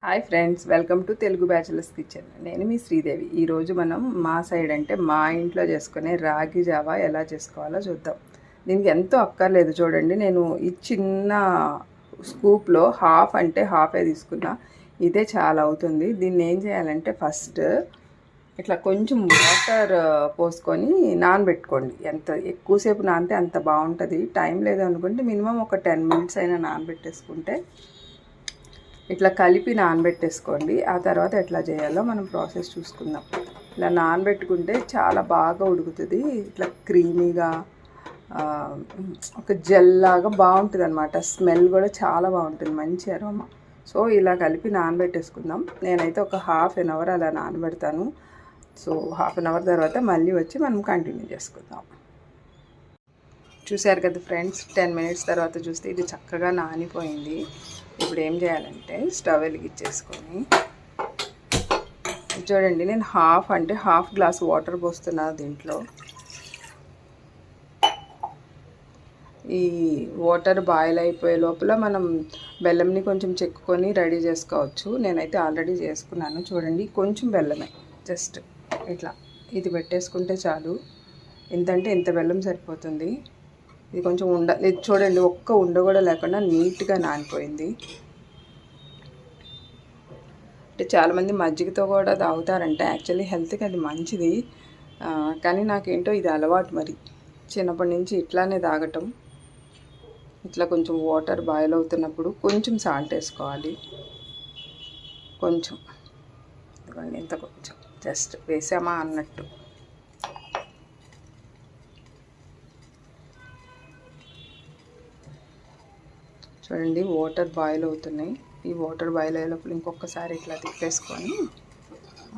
Hi friends, welcome to Telugu bachelors kitchen. నేను మీ శ్రీదేవి. ఈరోజు మనం మా సైడ్ అంటే మా ఇంట్లో చేసుకునే రాగి జావా ఎలా చేసుకోవాలో చూద్దాం. దీనికి ఎంతో అక్కర్లేదు. చూడండి, నేను ఈ చిన్న స్కూప్లో హాఫ్ అంటే హాఫే తీసుకున్నా. ఇదే చాలా అవుతుంది. దీన్ని ఏం చేయాలంటే ఫస్ట్ ఇట్లా కొంచెం వాటర్ పోసుకొని నానబెట్టుకోండి. ఎంత ఎక్కువసేపు నానితే అంత బాగుంటుంది. టైం లేదు అనుకుంటే మినిమం ఒక 10 minutes అయినా నానబెట్టేసుకుంటే ఇట్లా కలిపి నానబెట్టేసుకోండి. ఆ తర్వాత ఎట్లా చేయాలో మనం ప్రాసెస్ చూసుకుందాం. ఇలా నానబెట్టుకుంటే చాలా బాగా ఉడుకుతుంది. ఇట్లా క్రీమీగా ఒక జెల్ లాగా బాగుంటుంది అనమాట. స్మెల్ కూడా చాలా బాగుంటుంది, మంచి అరోమా. సో ఇలా కలిపి నానబెట్టేసుకుందాం. నేనైతే ఒక ½ an hour అలా నానబెడతాను. సో ½ an hour తర్వాత మళ్ళీ వచ్చి మనం కంటిన్యూ చేసుకుందాం. చూశారు కదా ఫ్రెండ్స్, 10 minutes తర్వాత చూస్తే ఇది చక్కగా నానిపోయింది. ఇప్పుడు ఏం చేయాలంటే స్టవ్ వెలిగించేసుకొని చూడండి, నేను హాఫ్ గ్లాస్ వాటర్ పోస్తున్నా దీంట్లో. ఈ వాటర్ బాయిల్ అయిపోయే లోపల మనం బెల్లంని కొంచెం చెక్కుకొని రెడీ చేసుకోవచ్చు. నేనైతే ఆల్రెడీ చేసుకున్నాను. చూడండి, కొంచెం బెల్లమే, జస్ట్ ఇట్లా ఇది పెట్టేసుకుంటే చాలు. ఎంతంటే ఇంత బెల్లం సరిపోతుంది. ఇది కొంచెం ఇది చూడండి, ఒక్క ఉండ కూడా లేకుండా నీట్గా నానిపోయింది. అంటే చాలామంది మజ్జిగతో కూడా తాగుతారంటే, యాక్చువల్లీ హెల్త్కి అది మంచిది. కానీ నాకేంటో ఇది అలవాటు. మరి చిన్నప్పటి నుంచి ఇట్లానే తాగటం. ఇట్లా కొంచెం వాటర్ బాయిల్ అవుతున్నప్పుడు కొంచెం సాల్ట్ వేసుకోవాలి. కొంచెం ఇంత కొంచెం జస్ట్ వేసామా అన్నట్టు. చూడండి, వాటర్ బాయిల్ అవుతున్నాయి. ఈ వాటర్ బాయిల్ అయ్యేటప్పుడు ఇంకొకసారి ఇట్లా తిప్పేసుకొని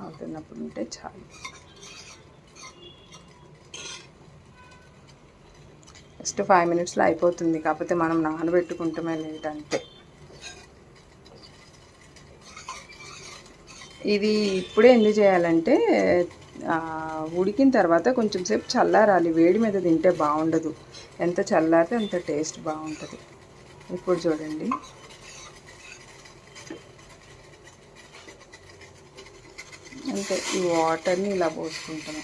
అవుతున్నప్పుడు ఉంటే చాలు. జస్ట్ 5 minutesలో అయిపోతుంది. కాకపోతే మనం నానబెట్టుకుంటామే లేదంటే. ఇది ఇప్పుడే ఎందుకు చేయాలంటే ఉడికిన తర్వాత కొంచెం సేపు చల్లారాలి. వేడి మీద తింటే బాగుండదు. ఎంత చల్లారితే అంత టేస్ట్ బాగుంటుంది. ఇప్పుడు చూడండి, అంటే ఈ వాటర్ని ఇలా పోసుకుంటాము.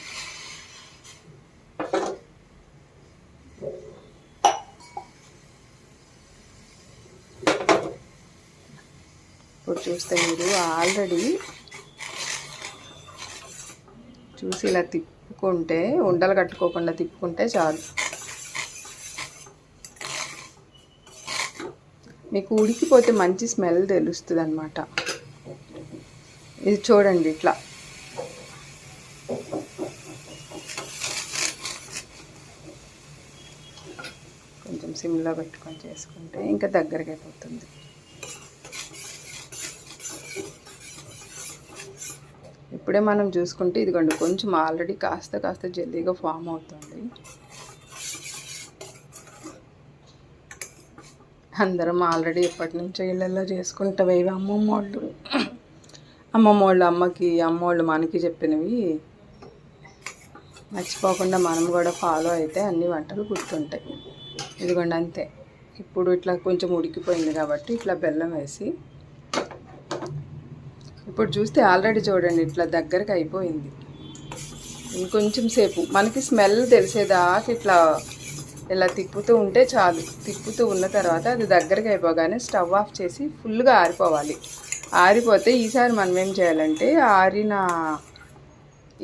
ఇప్పుడు చూస్తే మీరు ఆల్రెడీ చూసి ఇలా తిప్పుకుంటే, ఉండలు కట్టుకోకుండా తిప్పుకుంటే చాలు. మీకు ఉడికిపోతే మంచి స్మెల్ తెలుస్తుంది అన్నమాట. ఇది చూడండి, ఇట్లా కొంచెం సిమ్లో పెట్టుకొని చేసుకుంటే ఇంకా దగ్గరికి అయిపోతుంది. ఇప్పుడే మనం చూసుకుంటే ఇదిగోండి, కొంచెం ఆల్రెడీ కాస్త జల్దీగా ఫామ్ అవుతుంది. అందరం ఆల్రెడీ ఎప్పటి నుంచో ఇళ్ళల్లో చేసుకుంటాం. ఇవి అమ్మమ్మోళ్ళు అమ్మోళ్ళు మనకి చెప్పినవి మర్చిపోకుండా మనం కూడా ఫాలో అయితే అన్ని వంటలు గుర్తుంటాయి. ఇదిగోండి, అంతే. ఇప్పుడు ఇట్లా కొంచెం ఉడికిపోయింది కాబట్టి ఇట్లా బెల్లం వేసి ఇప్పుడు చూస్తే ఆల్రెడీ చూడండి ఇట్లా దగ్గరకు అయిపోయింది. ఇంకొంచెం సేపు మనకి స్మెల్ తెలిసేదాకా ఇట్లా ఇలా తిప్పుతూ ఉంటే చాలు. తిప్పుతూ ఉన్న తర్వాత అది దగ్గరికి అయిపోగానే స్టవ్ ఆఫ్ చేసి ఫుల్గా ఆరిపోవాలి. ఆరిపోతే ఈసారి మనం ఏం చేయాలంటే ఆరిన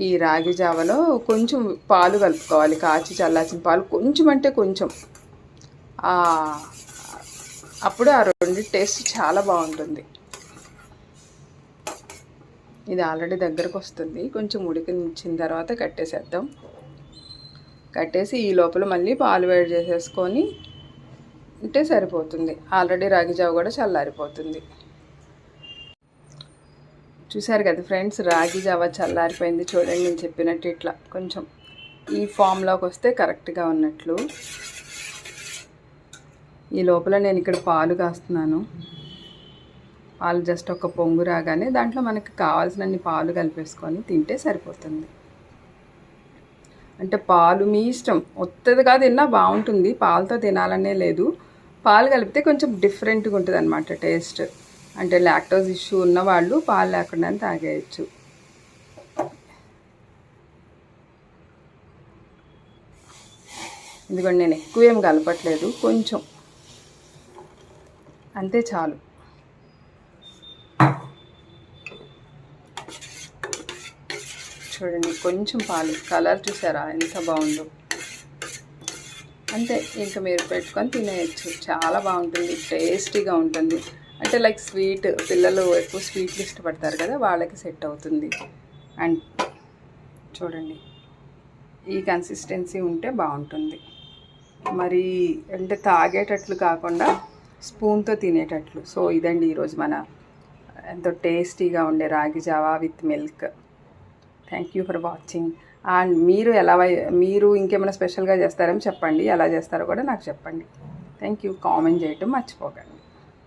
ఈ రాగి జావలో కొంచెం పాలు కలుపుకోవాలి. కాచి చల్లార్చిన పాలు కొంచెం, అంటే కొంచెం. అప్పుడు ఆ రెండు టేస్ట్ చాలా బాగుంటుంది. ఇది ఆల్రెడీ దగ్గరకు వస్తుంది. కొంచెం ఉడికించిన తర్వాత కట్టేసేద్దాం. కట్టేసి ఈ లోపల మళ్ళీ పాలు వేడి చేసేసుకొని ఉంటే సరిపోతుంది. ఆల్రెడీ రాగి జావ కూడా చల్లారిపోతుంది. చూసారు కదా ఫ్రెండ్స్, రాగి జావ చల్లారిపోయింది. చూడండి, నేను చెప్పినట్టు ఇట్లా కొంచెం ఈ ఫామ్లోకి వస్తే కరెక్ట్గా ఉన్నట్లు. ఈ లోపల నేను ఇక్కడ పాలు కాస్తున్నాను. పాలు జస్ట్ ఒక పొంగు రాగానే దాంట్లో మనకి కావాల్సినన్ని పాలు కలిపేసుకొని తింటే సరిపోతుంది. అంటే పాలు మీ ఇష్టం, ఒత్తదిగా తిన్నా బాగుంటుంది. పాలతో తినాలనే లేదు. పాలు కలిపితే కొంచెం డిఫరెంట్గా ఉంటుంది అన్నమాట టేస్ట్. అంటే లాక్టోజ్ ఇష్యూ ఉన్న వాళ్ళు పాలు లేకుండా తాగేయచ్చు. ఎందుకంటే నేను ఎక్కువేం కలపట్లేదు, కొంచెం అంతే చాలు. చూడండి కొంచెం పాలు, కలర్ చూసారా ఎంత బాగుందో. అంతే, ఇంకా మీరు పెట్టుకొని తినేయచ్చు. చాలా బాగుంటుంది, టేస్టీగా ఉంటుంది. అంటే లైక్ స్వీట్, పిల్లలు ఎక్కువ స్వీట్లు ఇష్టపడతారు కదా, వాళ్ళకి సెట్ అవుతుంది. అండ్ చూడండి ఈ కన్సిస్టెన్సీ ఉంటే బాగుంటుంది. మరి అంటే తాగేటట్లు కాకుండా స్పూన్తో తినేటట్లు. సో ఇదండి ఈరోజు మన ఎంతో టేస్టీగా ఉండే రాగి Java with milk. Thank you for watching. And మీరు ఇంకేమైనా స్పెషల్గా చేస్తారేమో చెప్పండి, ఎలా చేస్తారో కూడా నాకు చెప్పండి. Thank you. కామెంట్ చేయటం మర్చిపోకండి.